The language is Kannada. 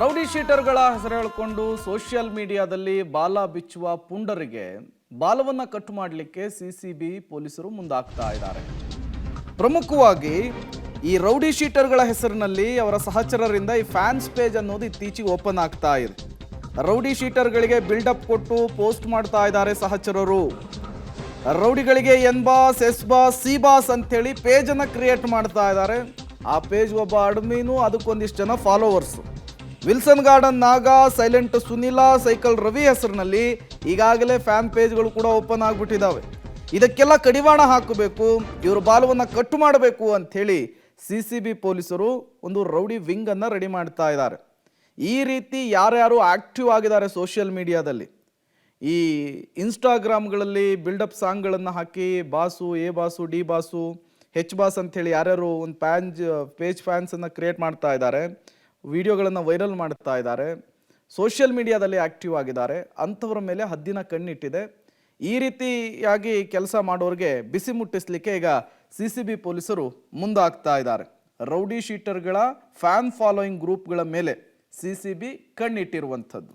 ರೌಡಿ ಶೀಟರ್ಗಳ ಹೆಸರು ಹೇಳಿಕೊಂಡು ಸೋಷಿಯಲ್ ಮೀಡಿಯಾದಲ್ಲಿ ಬಾಲ ಬಿಚ್ಚುವ ಪುಂಡರಿಗೆ ಬಾಲವನ್ನ ಕಟ್ಟು ಮಾಡಲಿಕ್ಕೆ ಸಿಸಿಬಿ ಪೊಲೀಸರು ಮುಂದಾಗ್ತಾ ಇದ್ದಾರೆ. ಪ್ರಮುಖವಾಗಿ ಈ ರೌಡಿ ಶೀಟರ್ಗಳ ಹೆಸರಿನಲ್ಲಿ ಅವರ ಸಹಚರರಿಂದ ಈ ಫ್ಯಾನ್ಸ್ ಪೇಜ್ ಅನ್ನೋದು ಇತ್ತೀಚೆಗೆ ಓಪನ್ ಆಗ್ತಾ ಇದೆ. ರೌಡಿ ಶೀಟರ್ಗಳಿಗೆ ಬಿಲ್ಡಪ್ ಕೊಟ್ಟು ಪೋಸ್ಟ್ ಮಾಡ್ತಾ ಇದ್ದಾರೆ ಸಹಚರರು. ರೌಡಿಗಳಿಗೆ N boss, S boss, C boss ಅಂತೇಳಿ ಪೇಜನ್ನು ಕ್ರಿಯೇಟ್ ಮಾಡ್ತಾ ಇದ್ದಾರೆ. ಆ ಪೇಜ್ ಒಬ್ಬ ಅಡ್ಮಿನು, ಅದಕ್ಕೊಂದಿಷ್ಟು ಜನ ಫಾಲೋವರ್ಸ್. ವಿಲ್ಸನ್ ಗಾರ್ಡನ್ ನಾಗ, ಸೈಲೆಂಟ್ ಸುನಿಲ, ಸೈಕಲ್ ರವಿ ಹೆಸರಿನಲ್ಲಿ ಈಗಾಗಲೇ ಫ್ಯಾನ್ ಪೇಜ್ಗಳು ಕೂಡ ಓಪನ್ ಆಗಿಬಿಟ್ಟಿದ್ದಾವೆ. ಇದಕ್ಕೆಲ್ಲ ಕಡಿವಾಣ ಹಾಕಬೇಕು, ಇವರು ಬಾಲವನ್ನು ಕಟ್ಟು ಮಾಡಬೇಕು ಅಂಥೇಳಿ ಸಿಸಿಬಿ ಪೊಲೀಸರು ಒಂದು ರೌಡಿ ವಿಂಗ್ ಅನ್ನು ರೆಡಿ ಮಾಡ್ತಾ ಇದ್ದಾರೆ. ಈ ರೀತಿ ಯಾರ್ಯಾರು ಆಕ್ಟಿವ್ ಆಗಿದ್ದಾರೆ ಸೋಷಿಯಲ್ ಮೀಡಿಯಾದಲ್ಲಿ, ಈ ಇನ್ಸ್ಟಾಗ್ರಾಮ್ಗಳಲ್ಲಿ ಬಿಲ್ಡಪ್ ಸಾಂಗ್ಗಳನ್ನು ಹಾಕಿ boss, A boss, D boss, H boss ಅಂಥೇಳಿ ಯಾರ್ಯಾರು ಒಂದು ಪೇಜ್ ಫ್ಯಾನ್ಸನ್ನು ಕ್ರಿಯೇಟ್ ಮಾಡ್ತಾ ಇದ್ದಾರೆ, ವಿಡಿಯೋಗಳನ್ನು ವೈರಲ್ ಮಾಡ್ತಾ ಇದ್ದಾರೆ, ಸೋಷಿಯಲ್ ಮೀಡಿಯಾದಲ್ಲಿ ಆಕ್ಟಿವ್ ಆಗಿದ್ದಾರೆ, ಅಂಥವ್ರ ಮೇಲೆ ಹದ್ದಿನ ಕಣ್ಣಿಟ್ಟಿದೆ. ಈ ರೀತಿಯಾಗಿ ಕೆಲಸ ಮಾಡೋರಿಗೆ ಬಿಸಿ ಮುಟ್ಟಿಸ್ಲಿಕ್ಕೆ ಈಗ ಸಿಸಿಬಿ ಪೊಲೀಸರು ಮುಂದಾಗ್ತಾ ಇದ್ದಾರೆ. ರೌಡಿ ಶೀಟರ್ಗಳ ಫ್ಯಾನ್ ಫಾಲೋಯಿಂಗ್ ಗ್ರೂಪ್ಗಳ ಮೇಲೆ ಸಿಸಿಬಿ ಕಣ್ಣಿಟ್ಟಿರುವಂಥದ್ದು.